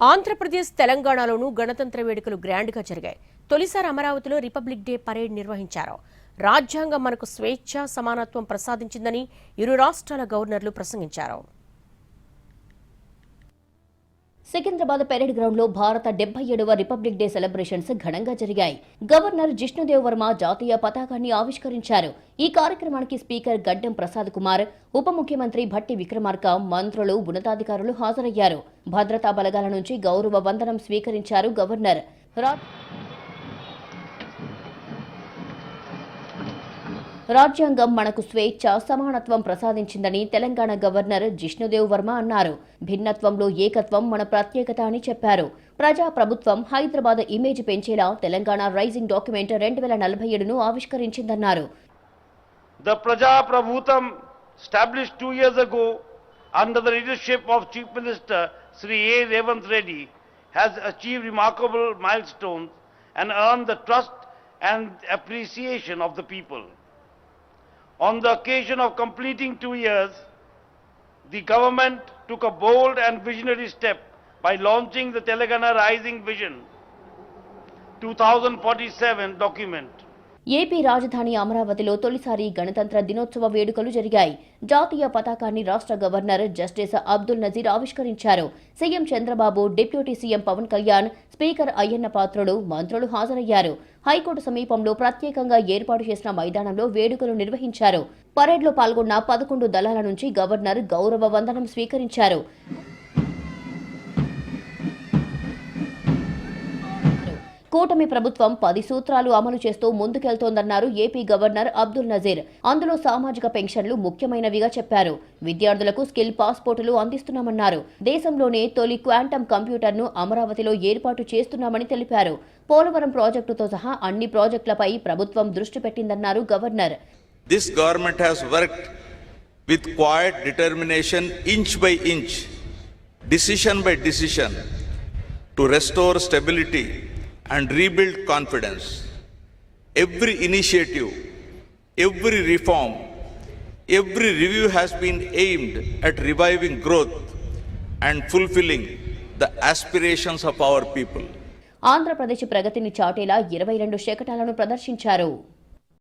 ఆంధ్రప్రదేశ్ తెలంగాణలోనూ గణతంత్ర వేడుకలు గ్రాండ్గా జరిగాయి. తొలిసారి అమరావతిలో రిపబ్లిక్ డే పరేడ్ నిర్వహించారు. రాజ్యాంగం మనకు స్వేచ్ఛ, సమానత్వం ప్రసాదించిందని ఇరు రాష్ట్రాల గవర్నర్లు ప్రసంగించారు. సికింద్రాబాద్ పెరేడ్ గ్రౌండ్ లో భారత 77వ రిపబ్లిక్ డే సెలబ్రేషన్స్ ఘనంగా జరిగాయి. గవర్నర్ జిష్ణుదేవ్ వర్మ జాతీయ పతాకాన్ని ఆవిష్కరించారు. ఈ కార్యక్రమానికి స్పీకర్ గడ్డం ప్రసాద్ కుమార్, ఉప ముఖ్యమంత్రి భట్టి విక్రమార్క, మంత్రులు, ఉన్నతాధికారులు హాజరయ్యారు. భద్రతా బలగాల నుంచి గౌరవ వందనం స్వీకరించారు గవర్నర్. రాజ్యాంగం మనకు స్వేచ్ఛ, సమానత్వం ప్రసాదించిందని తెలంగాణ గవర్నర్ జిష్ణుదేవ్ వర్మ అన్నారు. భిన్నత్వంలో ఏకత్వం మన ప్రత్యేకత అని చెప్పారు. ప్రజా ప్రభుత్వం హైదరాబాద్ ఇమేజ్ పెంచేలా తెలంగాణ రైజింగ్ డాక్యుమెంట్ 2047ను ఆవిష్కరించిందన్నారు. The Praja Prabhutam established 2 years ago under the leadership of Chief Minister Sri A. Revanth Reddy has achieved remarkable milestones and earned the trust and appreciation of the people. On the occasion of completing 2 years, the government took a bold and visionary step by launching the Telangana Rising Vision 2047 document. AP రాజధాని అమరావతిలో తొలిసారి గణతంత్ర దినోత్సవ వేడుకలు జరిగాయి. జాతీయ పతాకాన్ని రాష్ట్ర గవర్నర్ జస్టిస్ అబ్దుల్ నజీర్ ఆవిష్కరించారు. CM Chandrababu, deputy CM Pawan Kalyan, speaker Ayyanna Patrudu, మంత్రులు హాజరయ్యారు. హైకోర్టు సమీపంలో ప్రత్యేకంగా ఏర్పాటు చేసిన మైదానంలో వేడుకలు నిర్వహించారు. పరేడ్లో పాల్గొన్న 11 దళాల నుంచి గవర్నర్ గౌరవ వందనం స్వీకరించారు. కూటమి ప్రభుత్వం 10 సూత్రాలు అమలు చేస్తూ ముందుకెళ్తోందన్నారు ఏపీ గవర్నర్ అబ్దుల్ నజీర్. అందులో సామాజిక పెన్షన్లు ముఖ్యమైనవిగా చెప్పారు. విద్యార్థులకు స్కిల్ పాస్పోర్టులు అందిస్తున్నామన్నారు. దేశంలోనే తొలి క్వాంటమ్ కంప్యూటర్ను అమరావతిలో ఏర్పాటు చేస్తున్నామని తెలిపారు. పోలవరం ప్రాజెక్టుతో సహా అన్ని ప్రాజెక్టులపై ప్రభుత్వం దృష్టి పెట్టిందన్నారు governor. This government has worked with quiet determination, inch by inch, decision by decision, to restore stability and rebuild confidence. Every initiative, every reform, every review has been aimed at reviving growth and fulfilling the aspirations of our people. Andhra Pradesh ప్రగతిని చాటేలా 22 శకటాలను ప్రదర్శించారు.